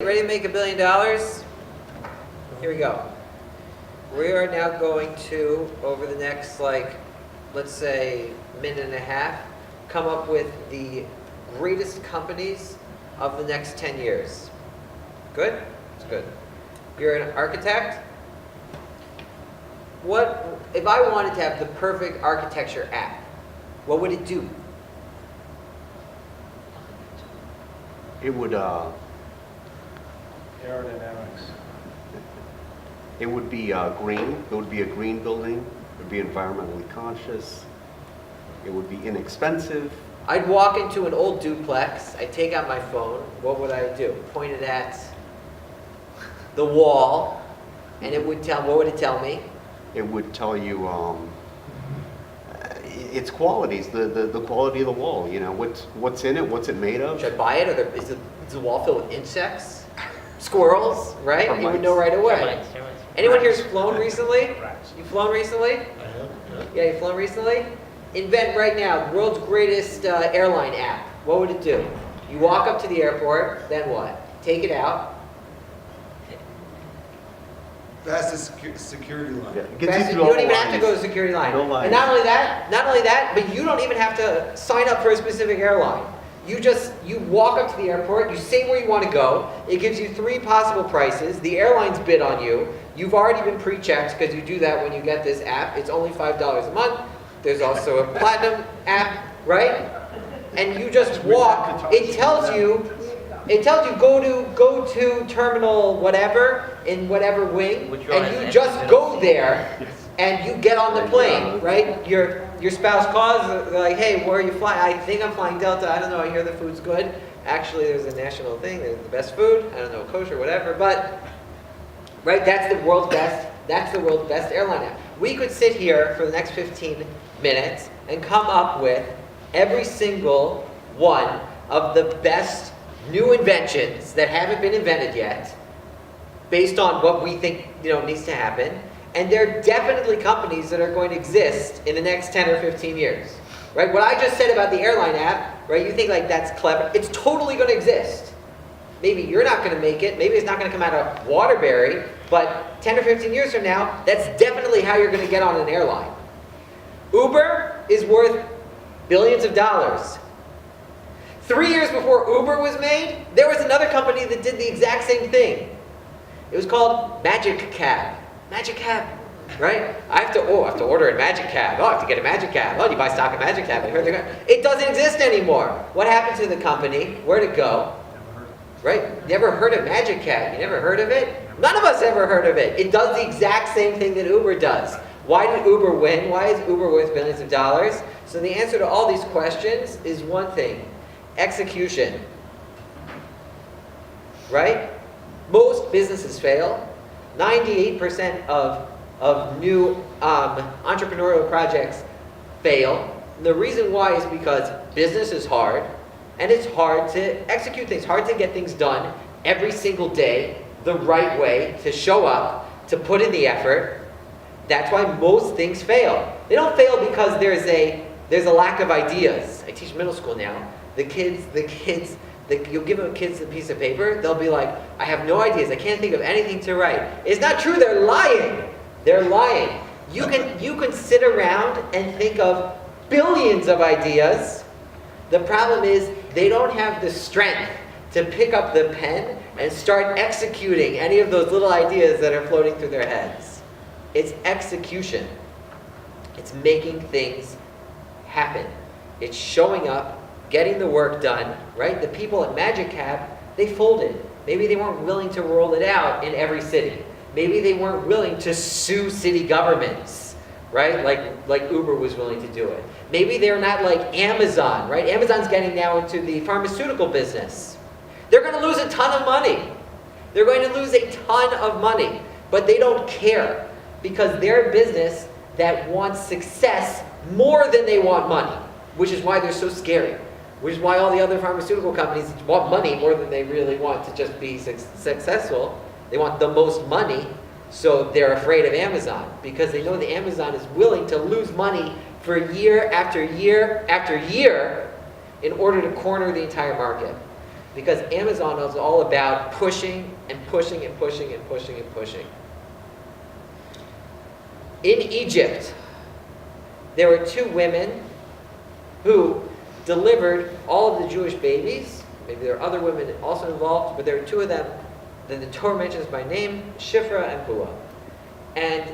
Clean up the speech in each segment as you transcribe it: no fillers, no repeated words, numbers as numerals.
Ready to make $1 billion? Here we go. We are now going to, over the next, let's say, minute and a half, come up with the greatest companies of the next 10 years. Good? It's good. You're an architect. What, if I wanted to have the perfect architecture app, what would it do? It would, Aerodynamics. it would be green. It would be a green building. It would be environmentally conscious. It would be inexpensive. I'd walk into an old duplex, I'd take out my phone, what would I do? Point it at the wall, and it would tell, what would it tell me? It would tell you its qualities, the quality of the wall. You know, what's in it, what's it made of. Should I buy it, or is the wall filled with insects? Squirrels, right? Or You would know right away. Termites. Anyone here's flown recently? Rats. You flown recently? I have, Yeah, you flown recently? Invent right now the world's greatest airline app. What would it do? You walk up to the airport, then what? Take it out. Fastest security line. Yeah, it gets Fast- through you all don't even have to lines. go to the security line. No lines. And not only that, but you don't even have to sign up for a specific airline. You walk up to the airport, you say where you want to go, it gives you 3 possible prices, the airlines bid on you, you've already been pre-checked because you do that when you get this app, it's only $5 a month, there's also a platinum app, right? And you just walk, it tells you go to terminal whatever, in whatever wing, Which one and is you it? just go there, and you get on the plane, right? Your spouse calls, they're like, hey, where are you flying? I think I'm flying Delta, I don't know, I hear the food's good. Actually, there's a national thing, there's the best food, I don't know, kosher, whatever, but, right, that's the world's best airline app. We could sit here for the next 15 minutes and come up with every single one of the best new inventions that haven't been invented yet, based on what we think needs to happen. And they're definitely companies that are going to exist in the next 10 or 15 years. Right? What I just said about the airline app, right? You think like that's clever. It's totally going to exist. Maybe you're not going to make it. Maybe it's not going to come out of Waterbury. But 10 or 15 years from now, that's definitely how you're going to get on an airline. Uber is worth billions of dollars. 3 years before Uber was made, there was another company that did the exact same thing. It was called Magic Cab. Magic Cab, right? I have to order a Magic Cab. Oh, I have to get a Magic Cab. Oh, do you buy stock in Magic Cab? It doesn't exist anymore. What happened to the company? Where'd it go? Right? Never heard of Magic Cab. You never heard of it? None of us ever heard of it. It does the exact same thing that Uber does. Why did Uber win? Why is Uber worth billions of dollars? So the answer to all these questions is one thing: execution. Right? Most businesses fail. 98% of new entrepreneurial projects fail. And the reason why is because business is hard, and it's hard to execute things, hard to get things done every single day the right way, to show up, to put in the effort. That's why most things fail. They don't fail because there's a lack of ideas. I teach middle school now. You'll give them kids a piece of paper, they'll be like, I have no ideas, I can't think of anything to write. It's not true, they're lying. They're lying. You can sit around and think of billions of ideas. The problem is they don't have the strength to pick up the pen and start executing any of those little ideas that are floating through their heads. It's execution. It's making things happen. It's showing up, getting the work done, right? The people at Magic Cab, they folded. Maybe they weren't willing to roll it out in every city. Maybe they weren't willing to sue city governments, right? Like Uber was willing to do it. Maybe they're not like Amazon, right? Amazon's getting now into the pharmaceutical business. They're going to lose a ton of money. They're going to lose a ton of money, but they don't care because they're a business that wants success more than they want money, which is why they're so scary. Which is why all the other pharmaceutical companies want money more than they really want to just be successful. They want the most money, so they're afraid of Amazon because they know that Amazon is willing to lose money for year after year after year in order to corner the entire market. because Amazon is all about pushing and pushing and pushing and pushing and pushing. In Egypt, there were 2 women who delivered all of the Jewish babies. Maybe there are other women also involved, but there were 2 of them that the Torah mentions by name, Shifra and Puah. And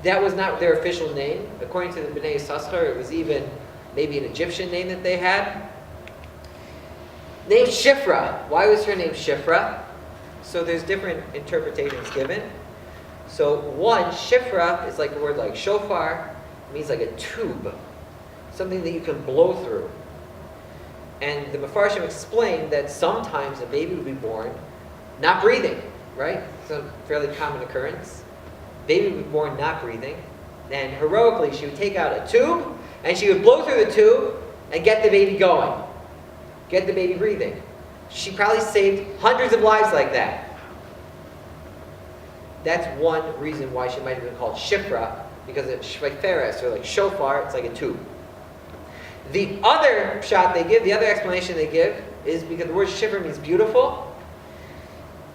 that was not their official name. According to the Bnei Yissaschar, it was even maybe an Egyptian name that they had. Named Shifra. Why was her name Shifra? So there's different interpretations given. So one, Shifra is like a word like shofar. It means like a tube, something that you can blow through. And the Mefarshim explained that sometimes a baby would be born not breathing, right? It's a fairly common occurrence. Baby would be born not breathing. And heroically, she would take out a tube, and she would blow through the tube and get the baby going. Get the baby breathing. She probably saved hundreds of lives like that. That's one reason why she might have been called Shifra, because it's shofar, or like shofar, it's like a tube. The other shot they give, the other explanation they give, is because the word shifra means beautiful.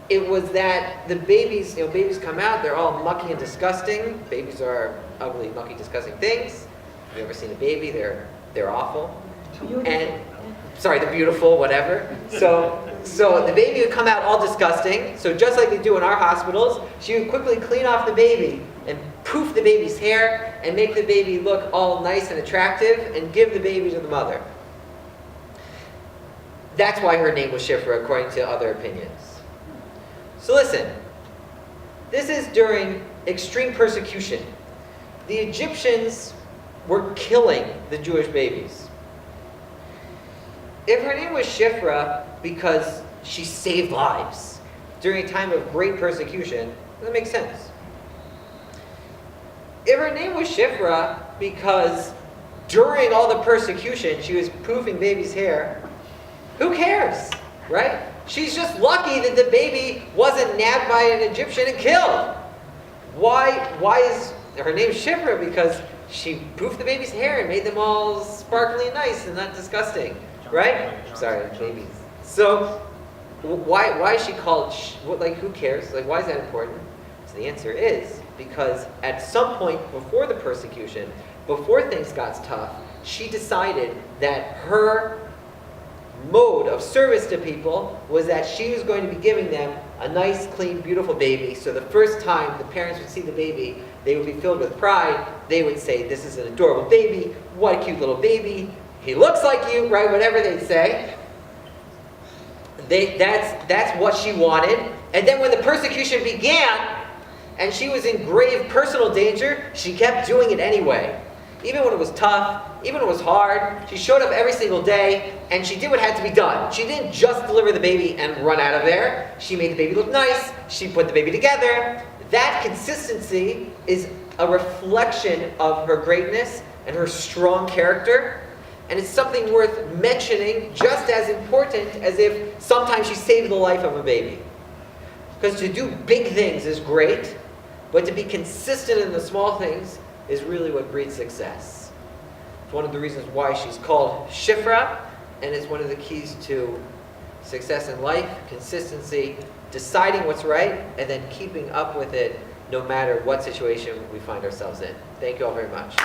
It was that the babies, babies come out, they're all mucky and disgusting. Babies are ugly, mucky, disgusting things. Have you ever seen a baby? They're awful. And they're beautiful, whatever. So the baby would come out all disgusting. So just like they do in our hospitals, she would quickly clean off the baby and poof the baby's hair and make the baby look all nice and attractive and give the baby to the mother. That's why her name was Shifra, according to other opinions. So listen, this is during extreme persecution. The Egyptians were killing the Jewish babies. If her name was Shifra because she saved lives during a time of great persecution, that makes sense. If her name was Shifra because during all the persecution she was poofing baby's hair, who cares, right? She's just lucky that the baby wasn't nabbed by an Egyptian and killed. Why is her name Shifra? Because she poofed the baby's hair and made them all sparkly and nice and not disgusting, right? Sorry, babies. So why is she called? Who cares? Why is that important? So the answer is because at some point before the persecution, before things got tough, she decided that her mode of service to people was that she was going to be giving them a nice, clean, beautiful baby. So the first time the parents would see the baby, they would be filled with pride. They would say, "This is an adorable baby. What a cute little baby. He looks like you," right? Whatever they'd say. That's what she wanted. And then when the persecution began, and she was in grave personal danger, she kept doing it anyway. Even when it was tough, even when it was hard, she showed up every single day, and she did what had to be done. She didn't just deliver the baby and run out of there. She made the baby look nice. She put the baby together. That consistency is a reflection of her greatness and her strong character. And it's something worth mentioning, just as important as if sometimes she saved the life of a baby. Because to do big things is great, but to be consistent in the small things is really what breeds success. It's one of the reasons why she's called Shifra, and it's one of the keys to success in life, consistency, deciding what's right, and then keeping up with it no matter what situation we find ourselves in. Thank you all very much.